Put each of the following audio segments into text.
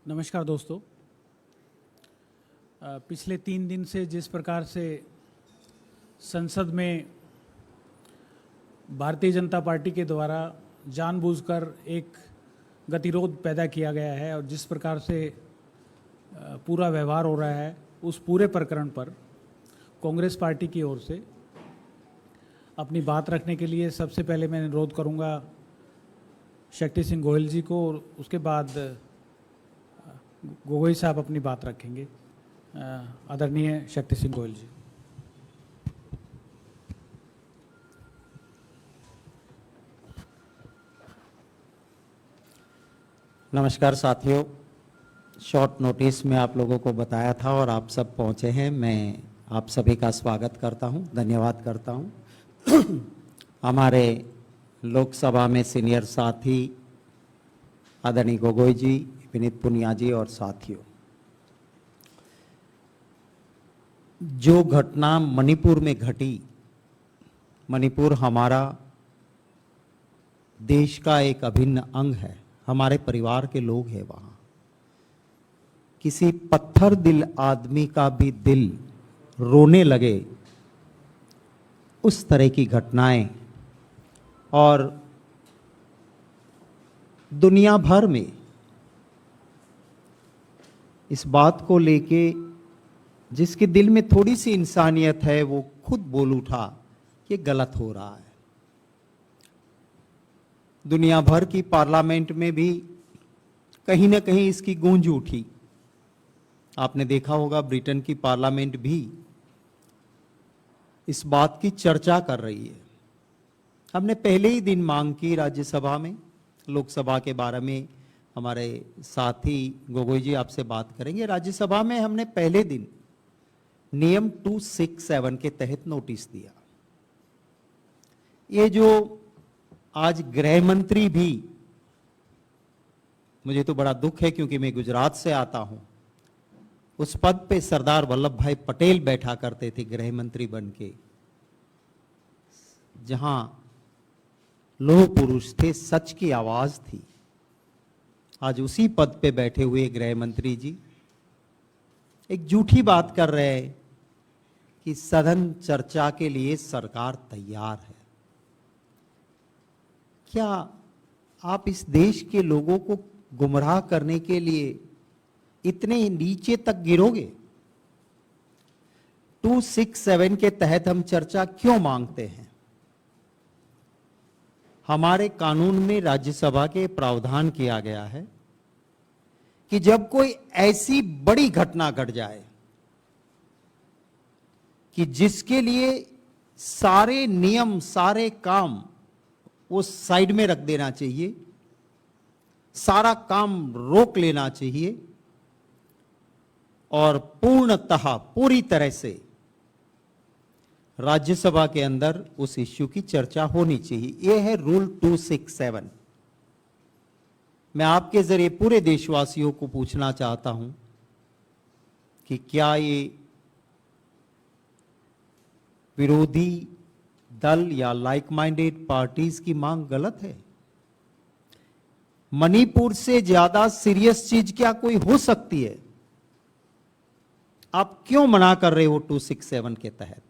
नमस्कार दोस्तों। पिछले 3 दिन से जिस प्रकार से संसद में भारतीय जनता पार्टी के द्वारा जानबूझकर एक गतिरोध पैदा किया गया है और जिस प्रकार से पूरा व्यवहार हो रहा है, उस पूरे प्रकरण पर कांग्रेस पार्टी की ओर से अपनी बात रखने के लिए सबसे पहले मैं अनुरोध करूंगा शक्ति सिंह गोयल जी को, और उसके बाद गोगोई साहब अपनी बात रखेंगे। आदरणीय शक्ति सिंह गोयल जी। नमस्कार साथियों, शॉर्ट नोटिस में आप लोगों को बताया था और आप सब पहुंचे हैं। मैं आप सभी का स्वागत करता हूं, धन्यवाद करता हूं। हमारे लोकसभा में सीनियर साथी आदरणीय गोगोई जी, विनीत पुनिया जी और साथियों, जो घटना मणिपुर में घटी, मणिपुर हमारा देश का एक अभिन्न अंग है, हमारे परिवार के लोग हैं वहां। किसी पत्थर दिल आदमी का भी दिल रोने लगे, उस तरह की घटनाएं, और दुनिया भर में इस बात को लेके जिसके दिल में थोड़ी सी इंसानियत है वो खुद बोल उठा कि गलत हो रहा है। दुनिया भर की पार्लियामेंट में भी कहीं ना कहीं इसकी गूंज उठी। आपने देखा होगा ब्रिटेन की पार्लियामेंट भी इस बात की चर्चा कर रही है। हमने पहले ही दिन मांग की राज्यसभा में, लोकसभा के बारे में हमारे साथी गोगोई जी आपसे बात करेंगे। राज्यसभा में हमने पहले दिन नियम 267 के तहत नोटिस दिया। ये जो आज गृह मंत्री भी, मुझे तो बड़ा दुख है क्योंकि मैं गुजरात से आता हूं, उस पद पे सरदार वल्लभ भाई पटेल बैठा करते थे गृह मंत्री बन के, जहां लोह पुरुष थे, सच की आवाज थी। आज उसी पद पे बैठे हुए गृह मंत्री जी एक झूठी बात कर रहे हैं कि सदन चर्चा के लिए सरकार तैयार है। क्या आप इस देश के लोगों को गुमराह करने के लिए इतने नीचे तक गिरोगे? 267 के तहत हम चर्चा क्यों मांगते हैं? हमारे कानून में राज्यसभा के प्रावधान किया गया है कि जब कोई ऐसी बड़ी घटना घट जाए कि जिसके लिए सारे नियम, सारे काम वो साइड में रख देना चाहिए, सारा काम रोक लेना चाहिए और पूर्णतः पूरी तरह से राज्यसभा के अंदर उस इश्यू की चर्चा होनी चाहिए। यह है रूल 267। मैं आपके जरिए पूरे देशवासियों को पूछना चाहता हूं कि क्या ये विरोधी दल या लाइक माइंडेड पार्टीज की मांग गलत है? मणिपुर से ज्यादा सीरियस चीज क्या कोई हो सकती है? आप क्यों मना कर रहे हो 267 के तहत?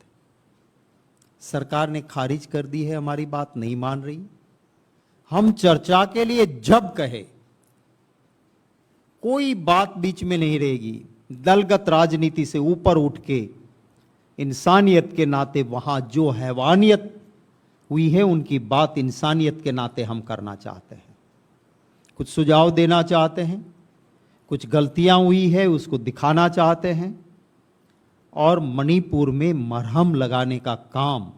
सरकार ने खारिज कर दी है, हमारी बात नहीं मान रही। हम चर्चा के लिए जब कहे, कोई बात बीच में नहीं रहेगी। दलगत राजनीति से ऊपर उठ के इंसानियत के नाते वहां जो हैवानियत हुई है उनकी बात इंसानियत के नाते हम करना चाहते हैं। कुछ सुझाव देना चाहते हैं, कुछ गलतियां हुई है उसको दिखाना चाहते हैं, और मणिपुर में मरहम लगाने का काम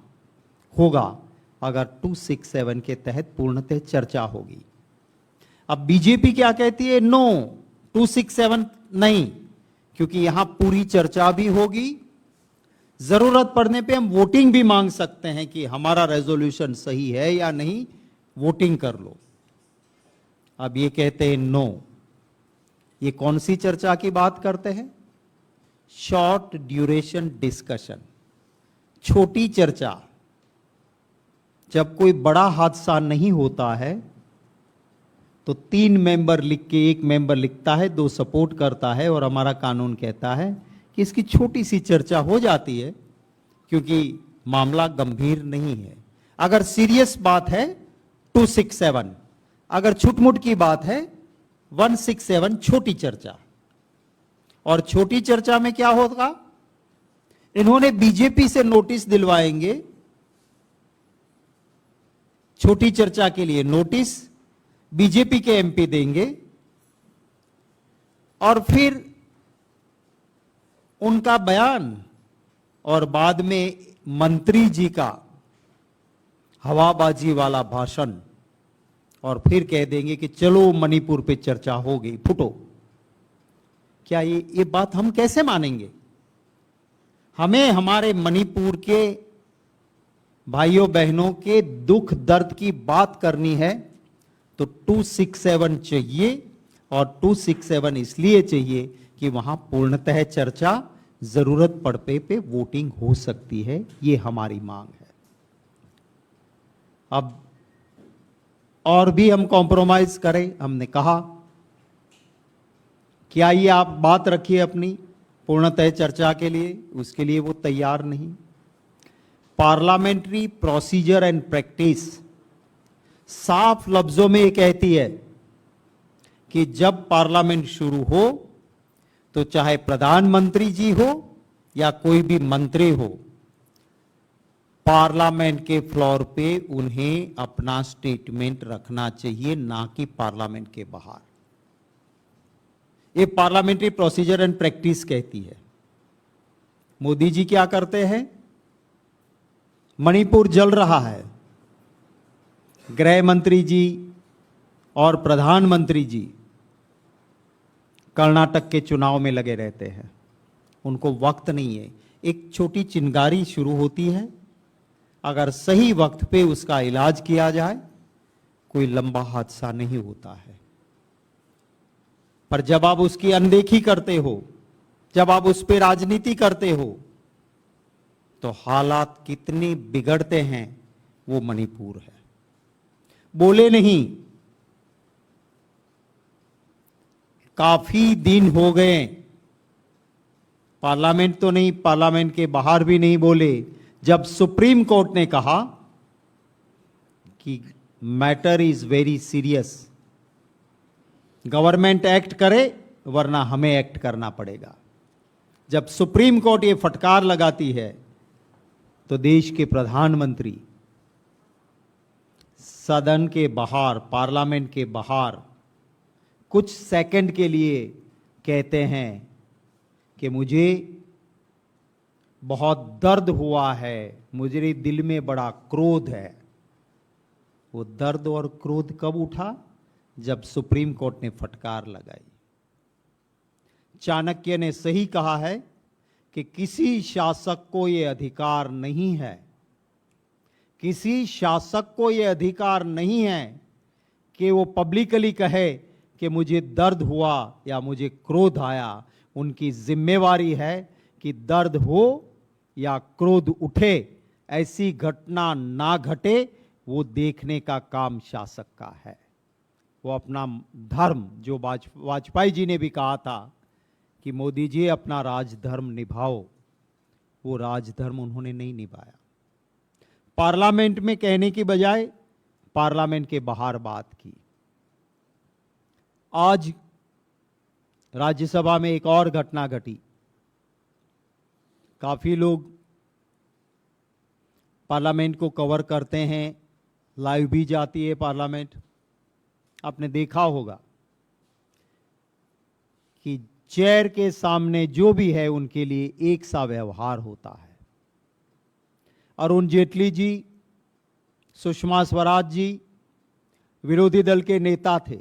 होगा अगर 267 के तहत पूर्णतः चर्चा होगी। अब बीजेपी क्या कहती है? नो, 267 नहीं, क्योंकि यहां पूरी चर्चा भी होगी। जरूरत पड़ने पे हम वोटिंग भी मांग सकते हैं कि हमारा रेजोल्यूशन सही है या नहीं, वोटिंग कर लो। अब ये कहते हैं नो। ये कौन सी चर्चा की बात करते हैं? शॉर्ट ड्यूरेशन डिस्कशन, छोटी चर्चा। जब कोई बड़ा हादसा नहीं होता है तो 3 मेंबर लिख के 1 मेंबर लिखता है, 2 सपोर्ट करता है, और हमारा कानून कहता है कि इसकी छोटी सी चर्चा हो जाती है क्योंकि मामला गंभीर नहीं है। अगर सीरियस बात है 267, अगर छुटमुट की बात है 167, छोटी चर्चा। और छोटी चर्चा में क्या होगा, इन्होंने बीजेपी से नोटिस दिलवाएंगे, छोटी चर्चा के लिए नोटिस बीजेपी के एमपी देंगे, और फिर उनका बयान और बाद में मंत्री जी का हवाबाजी वाला भाषण, और फिर कह देंगे कि चलो मणिपुर पे चर्चा हो गई, फुटो। क्या ये बात हम कैसे मानेंगे? हमें हमारे मणिपुर के भाइयों बहनों के दुख दर्द की बात करनी है तो 267 चाहिए, और 267 इसलिए चाहिए कि वहां पूर्णतः चर्चा, जरूरत पड़ने पे वोटिंग हो सकती है। ये हमारी मांग है। अब और भी हम कॉम्प्रोमाइज करें, हमने कहा कि आइए आप बात रखिए अपनी पूर्णतः चर्चा के लिए, उसके लिए वो तैयार नहीं। पार्लियामेंट्री प्रोसीजर एंड प्रैक्टिस साफ लफ्जों में ये कहती है कि जब पार्लियामेंट शुरू हो तो चाहे प्रधानमंत्री जी हो या कोई भी मंत्री हो, पार्लियामेंट के फ्लोर पे उन्हें अपना स्टेटमेंट रखना चाहिए, ना कि पार्लियामेंट के बाहर। ये पार्लियामेंट्री प्रोसीजर एंड प्रैक्टिस कहती है। मोदी जी क्या करते हैं? मणिपुर जल रहा है, गृह मंत्री जी और प्रधानमंत्री जी कर्नाटक के चुनाव में लगे रहते हैं, उनको वक्त नहीं है। एक छोटी चिंगारी शुरू होती है, अगर सही वक्त पे उसका इलाज किया जाए कोई लंबा हादसा नहीं होता है। पर जब आप उसकी अनदेखी करते हो, जब आप उस पर राजनीति करते हो, तो हालात कितने बिगड़ते हैं वो मणिपुर है। बोले नहीं, काफी दिन हो गए, पार्लियामेंट तो नहीं, पार्लियामेंट के बाहर भी नहीं बोले, जब सुप्रीम कोर्ट ने कहा कि matter is very serious, government act करे वरना हमें एक्ट करना पड़ेगा। जब सुप्रीम कोर्ट ये फटकार लगाती है तो देश के प्रधानमंत्री सदन के बाहर, पार्लियामेंट के बाहर कुछ सेकंड के लिए कहते हैं कि मुझे बहुत दर्द हुआ है, मुझे दिल में बड़ा क्रोध है। वो दर्द और क्रोध कब उठा? जब सुप्रीम कोर्ट ने फटकार लगाई। चाणक्य ने सही कहा है कि किसी शासक को यह अधिकार नहीं है, किसी शासक को यह अधिकार नहीं है कि वो पब्लिकली कहे कि मुझे दर्द हुआ या मुझे क्रोध आया। उनकी जिम्मेवारी है कि दर्द हो या क्रोध उठे, ऐसी घटना ना घटे, वो देखने का काम शासक का है। वो अपना धर्म, जो वाजपेयी जी ने भी कहा था कि मोदी जी अपना राजधर्म निभाओ, वो राजधर्म उन्होंने नहीं निभाया। पार्लियामेंट में कहने की बजाय पार्लियामेंट के बाहर बात की। आज राज्यसभा में एक और घटना घटी। काफी लोग पार्लियामेंट को कवर करते हैं, लाइव भी जाती है पार्लियामेंट। आपने देखा होगा कि चेयर के सामने जो भी है उनके लिए एक सा व्यवहार होता है। अरुण जेटली जी, सुषमा स्वराज जी विरोधी दल के नेता थे,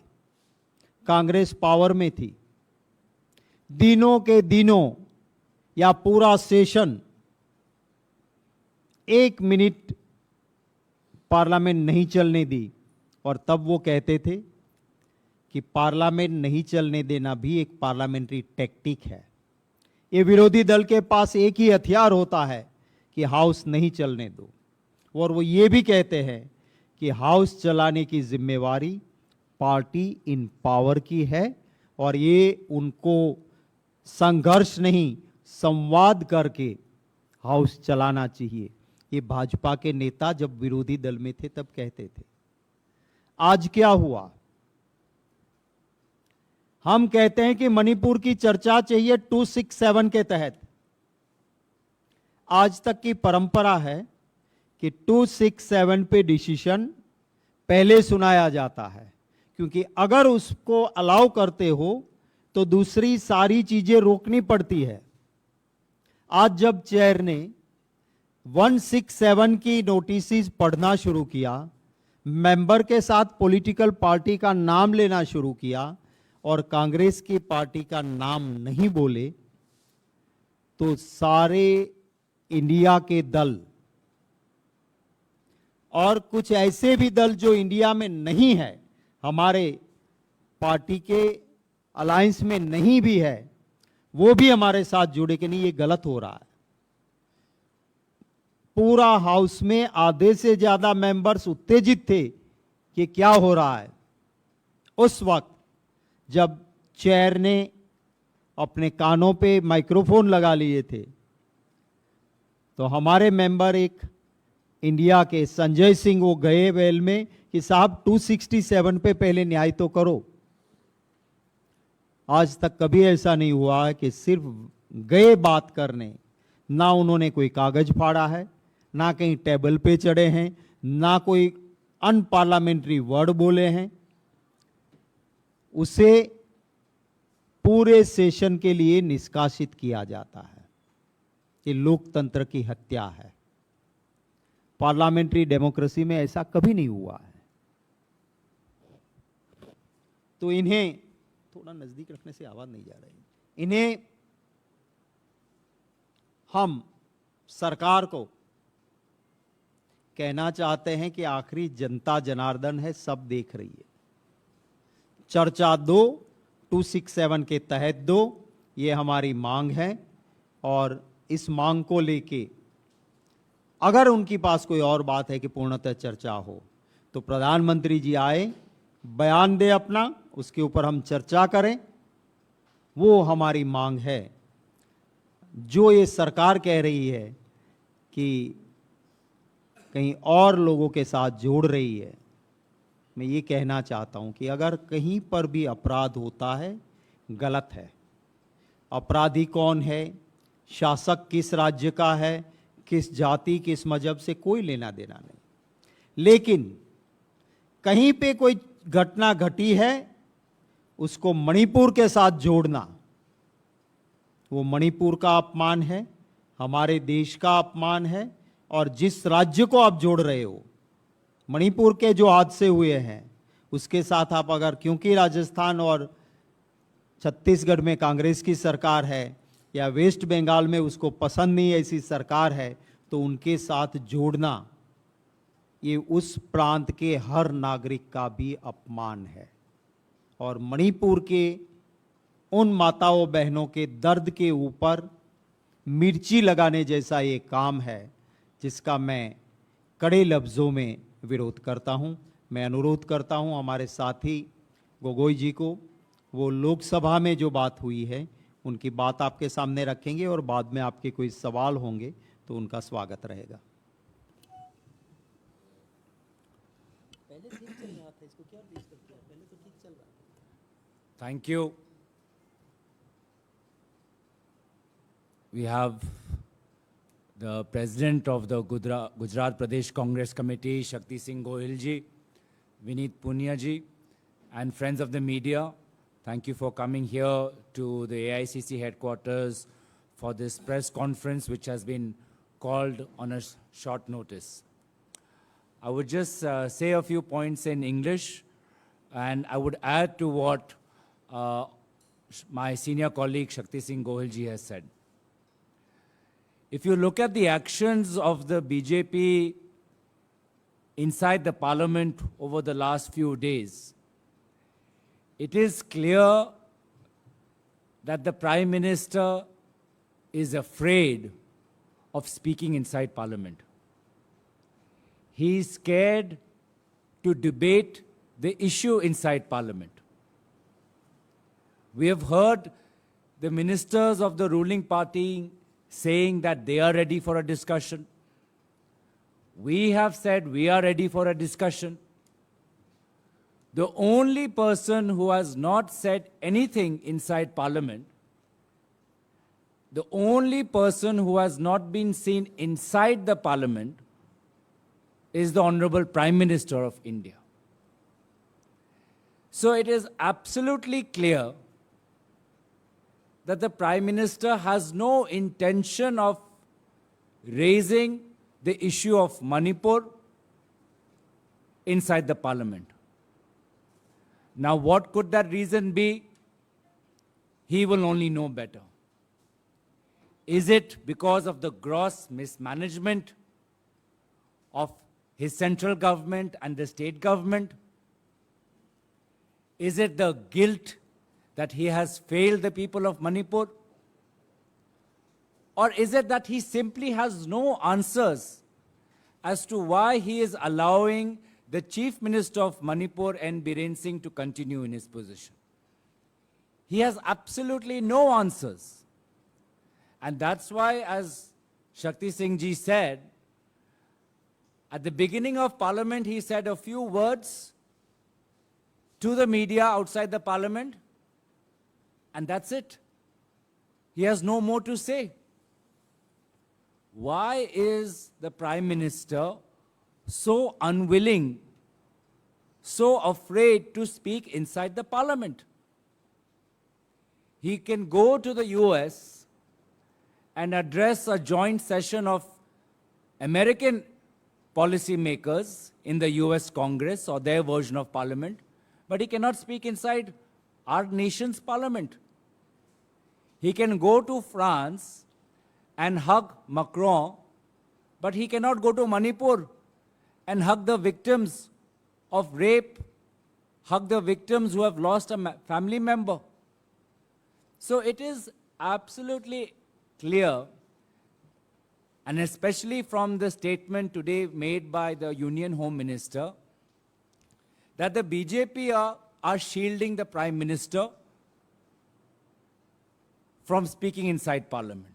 कांग्रेस पावर में थी। दिनों के दिनों या पूरा सेशन 1 मिनट पार्लियामेंट नहीं चलने दी, और तब वो कहते थे कि पार्लियामेंट नहीं चलने देना भी एक पार्लियामेंट्री टैक्टिक है। ये विरोधी दल के पास एक ही हथियार होता है कि हाउस नहीं चलने दो, और वो ये भी कहते हैं कि हाउस चलाने की जिम्मेवारी पार्टी इन पावर की है और ये उनको संघर्ष नहीं संवाद करके हाउस चलाना चाहिए। ये भाजपा के नेता जब विरोधी दल में थे तब कहते थे। आज क्या हुआ? हम कहते हैं कि मणिपुर की चर्चा चाहिए 267 के तहत। आज तक की परंपरा है कि 267 पे डिसीजन पहले सुनाया जाता है, क्योंकि अगर उसको अलाउ करते हो तो दूसरी सारी चीजें रोकनी पड़ती है। आज जब चेयर ने 167 की नोटिस पढ़ना शुरू किया, मेंबर के साथ पॉलिटिकल पार्टी का नाम लेना शुरू किया और कांग्रेस की पार्टी का नाम नहीं बोले, तो सारे इंडिया के दल और कुछ ऐसे भी दल जो इंडिया में नहीं है, हमारे पार्टी के अलायंस में नहीं भी है, वो भी हमारे साथ जुड़े कि नहीं ये गलत हो रहा है। पूरा हाउस में आधे से ज्यादा मेंबर्स उत्तेजित थे कि क्या हो रहा है। उस वक्त जब चेयर ने अपने कानों पे माइक्रोफोन लगा लिए थे, तो हमारे मेंबर एक इंडिया के संजय सिंह वो गए वेल में कि साहब 267 पे पहले न्याय तो करो। आज तक कभी ऐसा नहीं हुआ है कि सिर्फ गए बात करने, ना उन्होंने कोई कागज फाड़ा है, ना कहीं टेबल पे चढ़े हैं, ना कोई अनपार्लियामेंट्री वर्ड बोले हैं। उसे पूरे सेशन के लिए निष्कासित किया जाता है। ये लोकतंत्र की हत्या है। पार्लियामेंट्री डेमोक्रेसी में ऐसा कभी नहीं हुआ है। तो इन्हें थोड़ा नजदीक रखने से आवाज नहीं जा रही। इन्हें हम सरकार को कहना चाहते हैं कि आखिरी जनता जनार्दन है, सब देख रही है। चर्चा दो, 267 के तहत दो, ये हमारी मांग है। और इस मांग को लेके अगर उनके पास कोई और बात है कि पूर्णतः चर्चा हो, तो प्रधानमंत्री जी आए, बयान दे अपना, उसके ऊपर हम चर्चा करें। वो हमारी मांग है। जो ये सरकार कह रही है कि कहीं और लोगों के साथ जोड़ रही है, मैं ये कहना चाहता हूं कि अगर कहीं पर भी अपराध होता है, गलत है। अपराधी कौन है, शासक किस राज्य का है, किस जाति किस मजहब से कोई लेना देना नहीं। लेकिन कहीं पे कोई घटना घटी है, उसको मणिपुर के साथ जोड़ना, वो मणिपुर का अपमान है, हमारे देश का अपमान है। और जिस राज्य को आप जोड़ रहे हो, मणिपुर के जो हादसे हुए हैं उसके साथ आप अगर, क्योंकि राजस्थान और छत्तीसगढ़ में कांग्रेस की सरकार है या वेस्ट बंगाल में उसको पसंद नहीं ऐसी सरकार है, तो उनके साथ जोड़ना ये उस प्रांत के हर नागरिक का भी अपमान है। और मणिपुर के उन माताओं बहनों के दर्द के ऊपर मिर्ची लगाने जैसा ये काम है, जिसका मैं कड़े लफ्ज़ों में विरोध करता हूं। मैं अनुरोध करता हूं हमारे साथी गोगोई जी को, वो लोकसभा में जो बात हुई है उनकी बात आपके सामने रखेंगे और बाद में आपके कोई सवाल होंगे तो उनका स्वागत रहेगा। पहले ठीक चल रहा था, इसको क्या डिस्टर्ब किया? पहले तो ठीक चल रहा था। Thank you. We have the President of the Gujarat Pradesh Congress Committee, Shakti Singh Gohil ji, Vineet Punia ji, and friends of the media. Thank you for coming here to the AICC headquarters for this press conference, which has been called on a short notice. I would just say a few points in English, and I would add to what my senior colleague Shakti Singh Gohil ji has said. If you look at the actions of the BJP inside the parliament over the last few days, it is clear that the Prime Minister is afraid of speaking inside parliament. He is scared to debate the issue inside Parliament. We have heard the ministers of the ruling party saying that they are ready for a discussion. We have said we are ready for a discussion. The only person who has not said anything inside Parliament, the only person who has not been seen inside the Parliament is the Honorable Prime Minister of India. So it is absolutely clear that the Prime Minister has no intention of raising the issue of Manipur inside the Parliament. Now, what could that reason be? He will only know better. Is it because of the gross mismanagement of his central government and the state government? Is it the guilt that he has failed the people of Manipur? Or is it that he simply has no answers as to why he is allowing the Chief Minister of Manipur, N. Biren Singh, to continue in his position? He has absolutely no answers. And that's why, as Shakti Singh ji said, at the beginning of Parliament, he said a few words to the media outside the Parliament, and that's it. He has no more to say. Why is the Prime Minister so unwilling, so afraid to speak inside the Parliament? He can go to the US and address a joint session of American policymakers in the US Congress or their version of Parliament, but he cannot speak inside our nation's Parliament. He can go to France and hug Macron, but he cannot go to Manipur and hug the victims of rape, hug the victims who have lost a family member. So it is absolutely clear, and especially from the statement today made by the Union Home Minister, that the BJP are shielding the Prime Minister from speaking inside Parliament.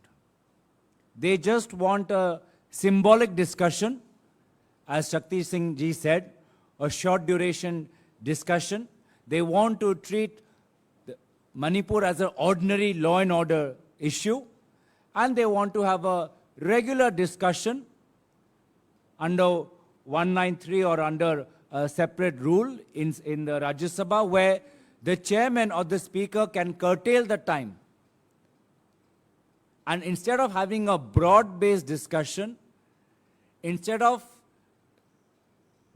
They just want a symbolic discussion, as Shakti Singh ji said, a short duration discussion. They want to treat Manipur as an ordinary law and order issue, and they want to have a regular discussion under 193 or under a separate rule in the Rajya Sabha, where the chairman or the speaker can curtail the time. And instead of having a broad-based discussion, instead of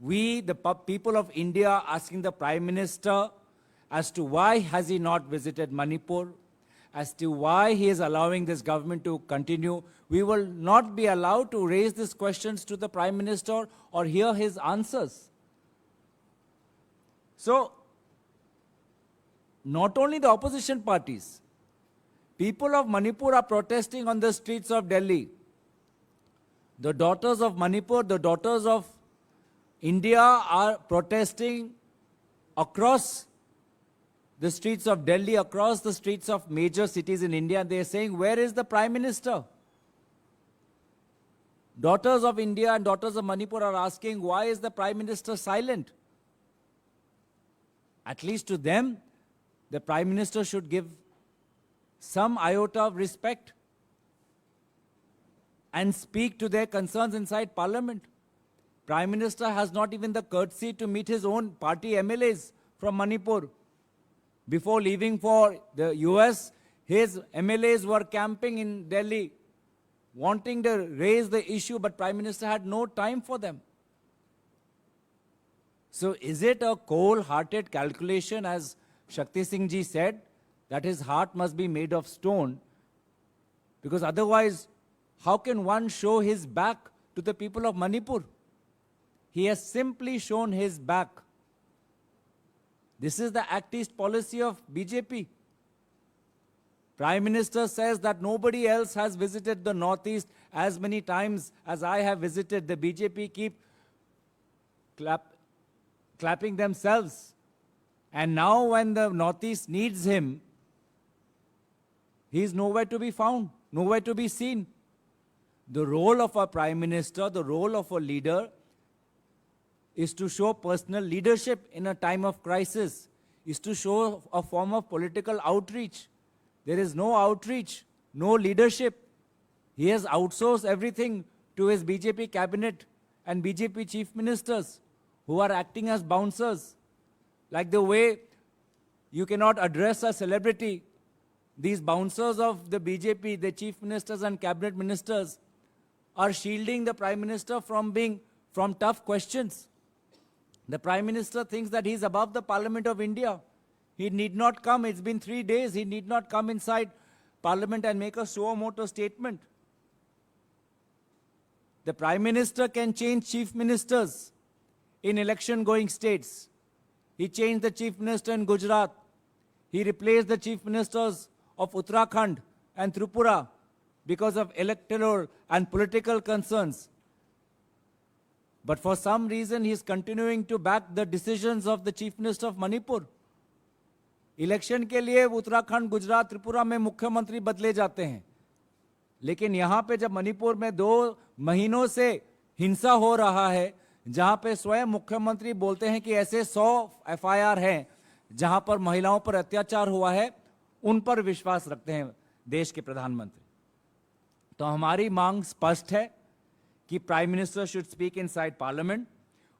we, the people of India, asking the Prime Minister as to why has he not visited Manipur, as to why he is allowing this government to continue, we will not be allowed to raise these questions to the Prime Minister or hear his answers. So, not only the opposition parties, people of Manipur are protesting on the streets of Delhi. The daughters of Manipur, the daughters of India are protesting across the streets of Delhi, across the streets of major cities in India, and they are saying, where is the Prime Minister? Daughters of India and daughters of Manipur are asking, why is the Prime Minister silent? At least to them, the Prime Minister should give some iota of respect and speak to their concerns inside Parliament. Prime Minister has not even the courtesy to meet his own party MLAs from Manipur. Before leaving for the US, his MLAs were camping in Delhi, wanting to raise the issue, but Prime Minister had no time for them. So is it a cold-hearted calculation, as Shakti Singh ji said, that his heart must be made of stone? Because otherwise, how can one show his back to the people of Manipur? He has simply shown his back. This is the activist policy of BJP. Prime Minister says that nobody else has visited the Northeast as many times as I have visited. The BJP keep clapping themselves. And now when the Northeast needs him, he is nowhere to be found, nowhere to be seen. The role of a prime minister, the role of a leader, is to show personal leadership in a time of crisis, is to show a form of political outreach. There is no outreach, no leadership. He has outsourced everything to his BJP cabinet and BJP chief ministers who are acting as bouncers. Like the way you cannot address a celebrity, these bouncers of the BJP, the chief ministers and cabinet ministers, are shielding the prime minister from tough questions. The prime minister thinks that he's above the Parliament of India. He need not come. It's been 3 days. He need not come inside Parliament and make a suo motu statement. The prime minister can change chief ministers in election-going states. He changed the chief minister in Gujarat. He replaced the chief ministers of Uttarakhand and Tripura because of electoral and political concerns. But for some reason, he is continuing to back the decisions of the chief minister of Manipur. Election के लिए उत्तराखंड, गुजरात, त्रिपुरा में मुख्यमंत्री बदले जाते हैं, लेकिन यहाँ पे जब मणिपुर में 2 महीनों से हिंसा हो रहा है, जहाँ पे स्वयं मुख्यमंत्री बोलते हैं कि ऐसे 100 FIR हैं जहाँ पर महिलाओं पर अत्याचार हुआ है, उन पर विश्वास रखते हैं देश के प्रधानमंत्री. तो हमारी मांग स्पष्ट है कि prime minister should speak inside parliament.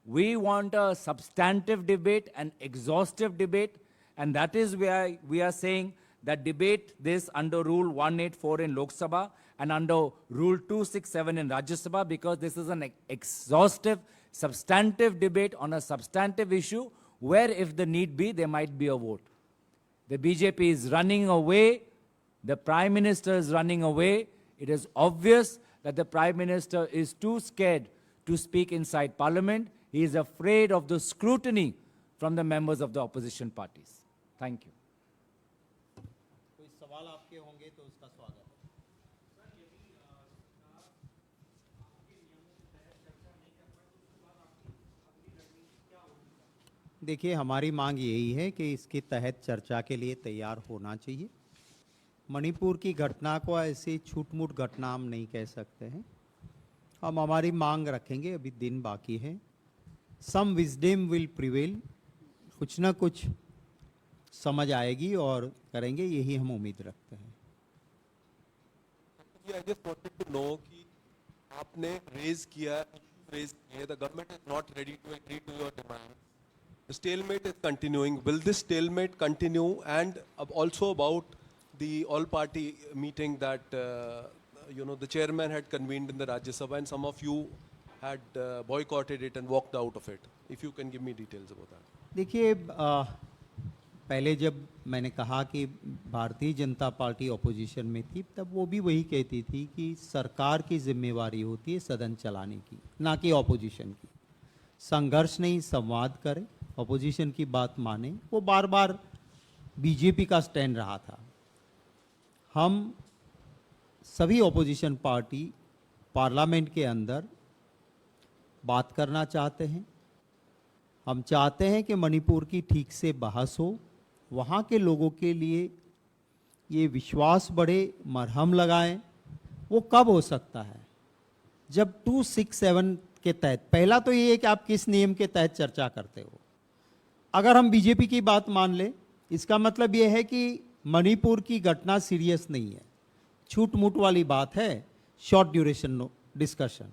We want a substantive debate and exhaustive debate, and that is why we are saying that debate this under Rule 184 in Lok Sabha and under Rule 267 in Rajya Sabha, because this is an exhaustive, substantive debate on a substantive issue where, if the need be, there might be a vote. The BJP is running away. The Prime Minister is running away. It is obvious that the Prime Minister is too scared to speak inside Parliament. He is afraid of the scrutiny from the members of the opposition parties. Thank you. कोई सवाल आपके होंगे तो उसका स्वागत है. देखिए, हमारी मांग यही है कि इसके तहत चर्चा के लिए तैयार होना चाहिए. मणिपुर की घटना को ऐसे छूट-मूट घटना हम नहीं कह सकते हैं. हम हमारी मांग रखेंगे, अभी दिन बाकी है. सम विजडम विल प्रिवेल, कुछ ना कुछ समझ आएगी और करेंगे, यही हम उम्मीद रखते हैं. I just wanted to know कि आपने raise किया, the government is not ready to agree to your demand. The stalemate is continuing. Will this stalemate continue? And also about the all-party meeting that the chairman had convened in the Rajya Sabha, and some of you had boycotted it and walked out of it. If you can give me details about that. देखिए, पहले जब मैंने कहा कि Bharatiya Janata party opposition में थी, तब वो भी वही कहती थी कि सरकार की जिम्मेवारी होती है सदन चलाने की, ना कि ऑपोजिशन की. संघर्ष नहीं, संवाद करें, ऑपोजिशन की बात माने. वो बार बार बीजेपी का स्टैंड रहा था. हम सभी ऑपोजिशन पार्टी पार्लियामेंट के अंदर बात करना चाहते हैं. हम चाहते हैं कि मणिपुर की ठीक से बहस हो, वहाँ के लोगों के लिए ये विश्वास बढ़े, मरहम लगाएं. वो कब हो सकता है? जब 267 के तहत. पहला तो ये है कि आप किस नियम के तहत चर्चा करते हो. अगर हम बीजेपी की बात मान लें, इसका मतलब ये है कि मणिपुर की घटना सीरियस नहीं है, छूट मूट वाली बात है, शॉर्ट ड्यूरेशन डिस्कशन.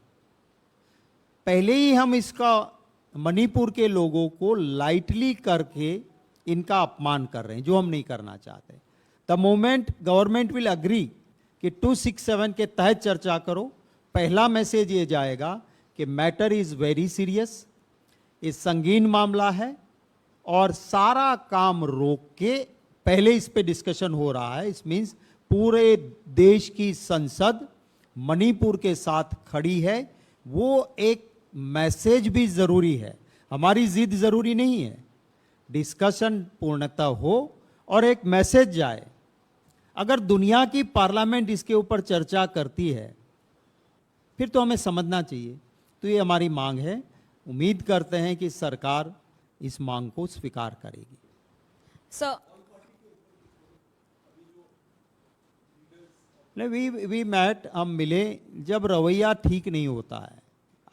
पहले ही हम इसका मणिपुर के लोगों को लाइटली करके इनका अपमान कर रहे हैं, जो हम नहीं करना चाहते. The moment government will agree कि 267 के तहत चर्चा करो, पहला मैसेज ये जाएगा कि मैटर इज वेरी सीरियस, ये संगीन मामला है और सारा काम रोक के पहले इस पे डिस्कशन हो रहा है. इस मीन्स पूरे देश की संसद मणिपुर के साथ खड़ी है. वो एक मैसेज भी जरूरी है. हमारी जिद जरूरी नहीं है, डिस्कशन पूर्णतः हो और एक मैसेज जाए. अगर दुनिया की पार्लियामेंट इसके ऊपर चर्चा करती है, फिर तो हमें समझना चाहिए. तो ये हमारी मांग है. उम्मीद करते हैं कि सरकार इस मांग को स्वीकार करेगी। Sir, नहीं, वी मैट, हम मिले जब रवैया ठीक नहीं होता है।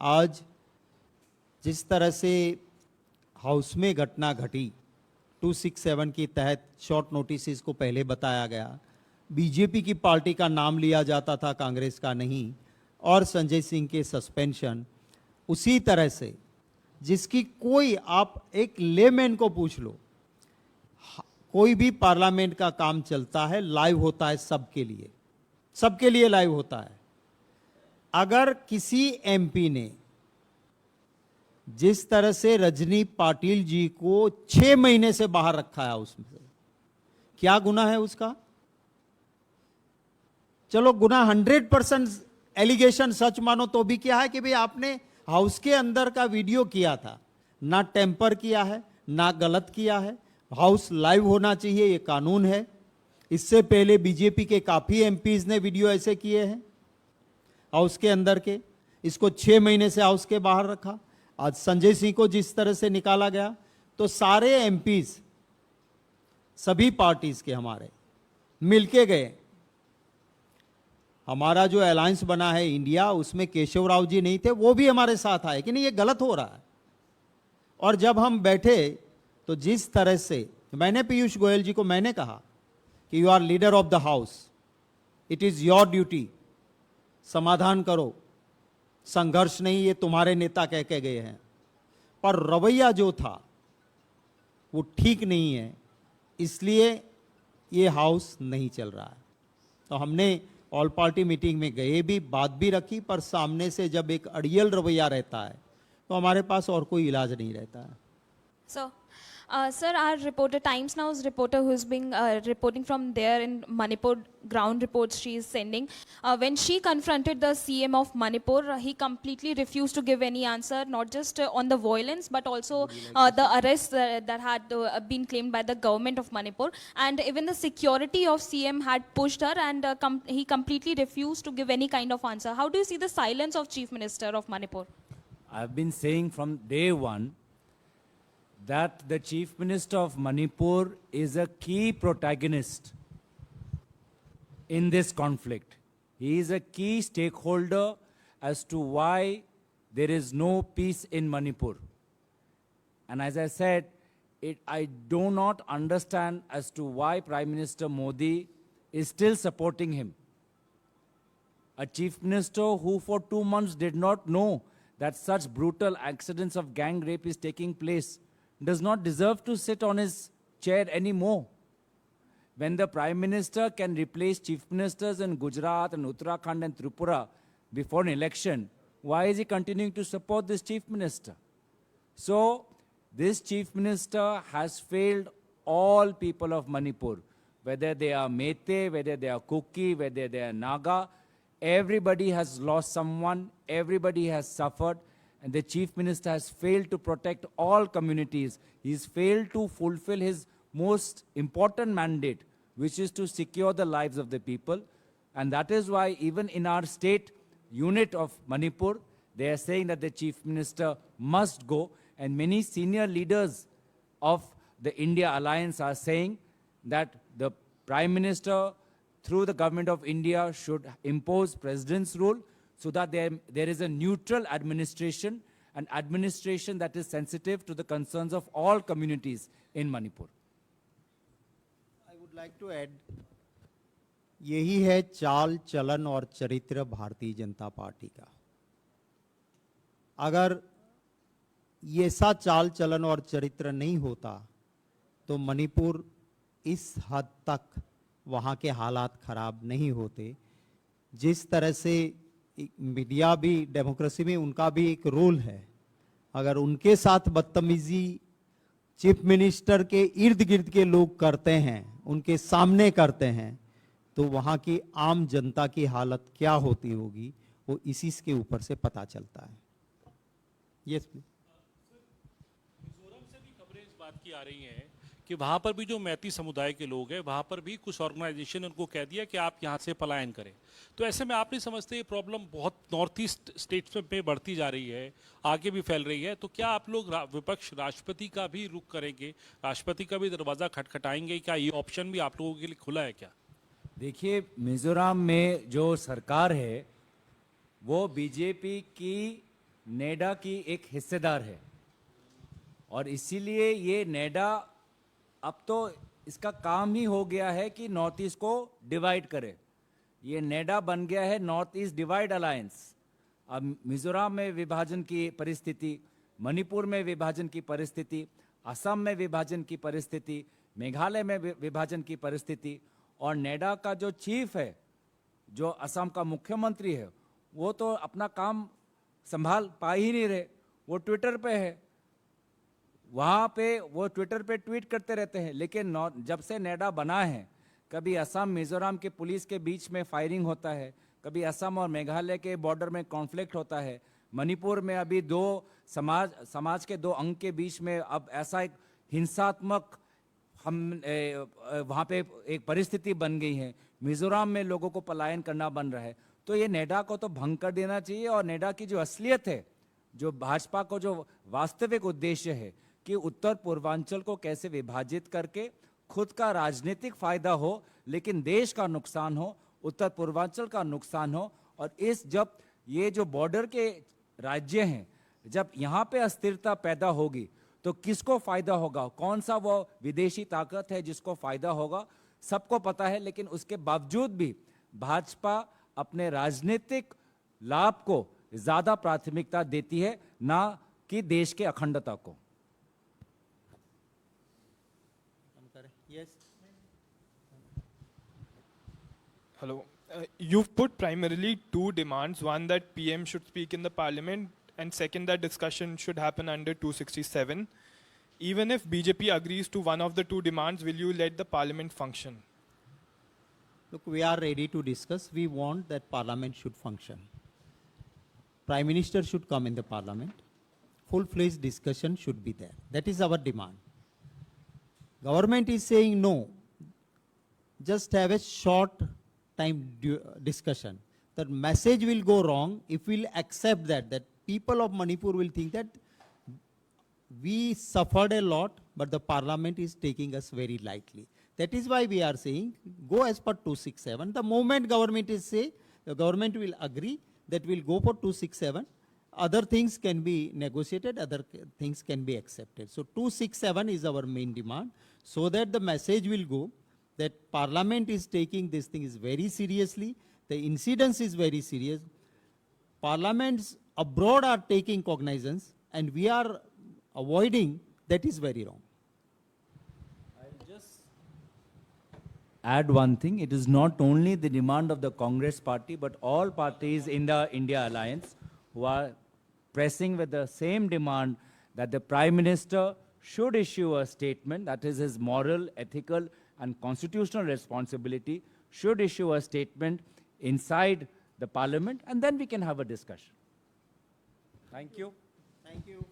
आज जिस तरह से हाउस में घटना घटी, 267 के तहत शॉर्ट नोटिस को पहले बताया गया, बीजेपी की पार्टी का नाम लिया जाता था, कांग्रेस का नहीं, और संजय सिंह के सस्पेंशन, उसी तरह से जिसकी कोई, आप एक लेमैन को पूछ लो, कोई भी पार्लियामेंट का काम चलता है, लाइव होता है सबके लिए लाइव होता है। अगर किसी एमपी ने जिस तरह से रजनी पाटिल जी को 6 महीने से बाहर रखा है, उसमें क्या गुनाह है उसका? चलो गुनाह 100% एलिगेशन सच मानो तो भी क्या है कि भाई आपने हाउस के अंदर का वीडियो किया था, ना टेम्पर किया है, ना गलत किया है, हाउस लाइव होना चाहिए, ये कानून है। इससे पहले बीजेपी के काफी एमपीज ने वीडियो ऐसे किए हैं हाउस के अंदर के, इसको 6 महीने से हाउस के बाहर रखा। आज संजय सिंह को जिस तरह से निकाला गया, तो सारे एमपीज सभी पार्टीज के हमारे मिलके गए। हमारा जो अलायंस बना है इंडिया, उसमें केशव राव जी नहीं थे, वो भी हमारे साथ आए कि नहीं ये गलत हो रहा है। और जब हम बैठे तो जिस तरह से मैंने पीयूष गोयल जी को मैंने कहा कि you are leader of the house, it is your duty, समाधान करो, संघर्ष नहीं, ये तुम्हारे नेता कह के गए हैं। पर रवैया जो था वो ठीक नहीं है, इसलिए ये हाउस नहीं चल रहा है। तो हमने ऑल पार्टी मीटिंग में गए भी, बात भी रखी, पर सामने से जब एक अड़ियल रवैया रहता है तो हमारे पास और कोई इलाज नहीं रहता है। Sir, our reporter, Times Now's reporter who's been reporting from there in Manipur, ground reports she is sending, when she confronted the CM of Manipur, he completely refused to give any answer, not just on the violence, but also the arrests that had been claimed by the government of Manipur. And even the security of CM had pushed her, and he completely refused to give any kind of answer. How do you see the silence of Chief Minister of Manipur? I've been saying from day one that the Chief Minister of Manipur is a key protagonist in this conflict. He is a key stakeholder as to why there is no peace in Manipur. And as I said, I do not understand as to why Prime Minister Modi is still supporting him. A Chief Minister who for 2 months did not know that such brutal accidents of gang rape is taking place does not deserve to sit on his chair anymore. When the Prime Minister can replace Chief Ministers in Gujarat and Uttarakhand and Tripura before an election, why is he continuing to support this Chief Minister? So, this Chief Minister has failed all people of Manipur, whether they are Meitei, whether they are Kuki, whether they are Naga. Everybody has lost someone, everybody has suffered, and the Chief Minister has failed to protect all communities. He's failed to fulfill his most important mandate, which is to secure the lives of the people. And that is why even in our state unit of Manipur, they are saying that the Chief Minister must go. And many senior leaders of the India Alliance are saying that the Prime Minister, through the Government of India, should impose President's rule, so that there is a neutral administration, an administration that is sensitive to the concerns of all communities in Manipur. I would like to add, यही है चाल चलन और चरित्र Bharatiya Janata party का। अगर ये सा चाल चलन और चरित्र नहीं होता तो मणिपुर इस हद तक वहाँ के हालात खराब नहीं होते। जिस तरह से मीडिया भी डेमोक्रेसी में उनका भी एक रोल है, अगर उनके साथ बदतमीजी चीफ मिनिस्टर के इर्द गिर्द के लोग करते हैं, उनके सामने करते हैं, तो वहाँ की आम जनता की हालत क्या होती होगी वो इसी के ऊपर से पता चलता है। Yes please. मिजोरम से भी खबरें इस बात की आ रही हैं कि वहाँ पर भी जो मैती समुदाय के लोग हैं वहाँ पर भी कुछ ऑर्गेनाइजेशन ने उनको कह दिया कि आप यहाँ से पलायन करें। तो ऐसे में आप नहीं समझते ये प्रॉब्लम बहुत नॉर्थ ईस्ट स्टेट्स में बढ़ती जा रही है, आगे भी फैल रही है? तो क्या आप लोग विपक्ष राष्ट्रपति का भी रुख करेंगे, राष्ट्रपति का भी दरवाज़ा खटखटाएंगे? क्या ये ऑप्शन भी आप लोगों के लिए खुला है क्या? देखिए, मिजोरम में जो सरकार है वो बीजेपी की नेडा की एक हिस्सेदार है, और इसीलिए ये नेडा अब तो इसका काम ही हो गया है कि नॉर्थ ईस्ट को डिवाइड करे। ये नेडा बन गया है नॉर्थ ईस्ट डिवाइड अलायंस। अब मिजोरम में विभाजन की परिस्थिति, मणिपुर में विभाजन की परिस्थिति, असम में विभाजन की परिस्थिति, मेघालय में विभाजन की परिस्थिति, और नेडा का जो चीफ है, जो असम का मुख्यमंत्री है, वो तो अपना काम संभाल पा ही नहीं रहे। वो ट्विटर पे है, वहाँ पे वो ट्विटर पे ट्वीट करते रहते हैं, लेकिन जब से नेडा बना है, कभी असम मिजोरम के पुलिस के बीच में फायरिंग होता है, कभी असम और मेघालय के बॉर्डर में कॉन्फ्लिक्ट होता है, मणिपुर में अभी दो समाज के दो अंग के बीच में अब ऐसा एक हिंसात्मक वहाँ पे एक परिस्थिति बन गई है, मिजोरम में लोगों को पलायन करना बन रहा है। तो ये नेडा को तो भंग कर देना चाहिए, और नेडा की जो असलियत है, जो भाजपा को जो वास्तविक उद्देश्य है कि उत्तर पूर्वांचल को कैसे विभाजित करके खुद का राजनीतिक फायदा हो लेकिन देश का नुकसान हो, उत्तर पूर्वांचल का नुकसान हो, और जब ये जो बॉर्डर के राज्य हैं, जब यहाँ पे अस्थिरता पैदा होगी तो किसको फायदा होगा? कौन सा वो विदेशी ताकत है जिसको फायदा होगा? सबको पता है, लेकिन उसके बावजूद भी भाजपा अपने राजनीतिक लाभ को ज्यादा प्राथमिकता देती है, ना कि देश के अखंडता को। Yes. Hello. You've put primarily two demands. One, that PM should speak in the parliament, and second, that discussion should happen under 267. Even if BJP agrees to one of the two demands, will you let the parliament function? Look, we are ready to discuss. We want that parliament should function. Prime Minister should come in the parliament. Full-fledged discussion should be there. That is our demand. Government is saying no. Just have a short time discussion. The message will go wrong if we'll accept that people of Manipur will think that we suffered a lot, but the parliament is taking us very lightly. That is why we are saying go as per 267. The moment government is say, the government will agree that we'll go for 267. Other things can be negotiated, other things can be accepted. So 267 is our main demand, so that the message will go that parliament is taking this thing is very seriously, the incidence is very serious. Parliaments abroad are taking cognizance and we are avoiding, that is very wrong. I'll just add one thing. It is not only the demand of the Congress party, but all parties in the India alliance who are pressing with the same demand that the Prime Minister should issue a statement, that is his moral, ethical and constitutional responsibility, should issue a statement inside the parliament, and then we can have a discussion. Thank you. Thank you.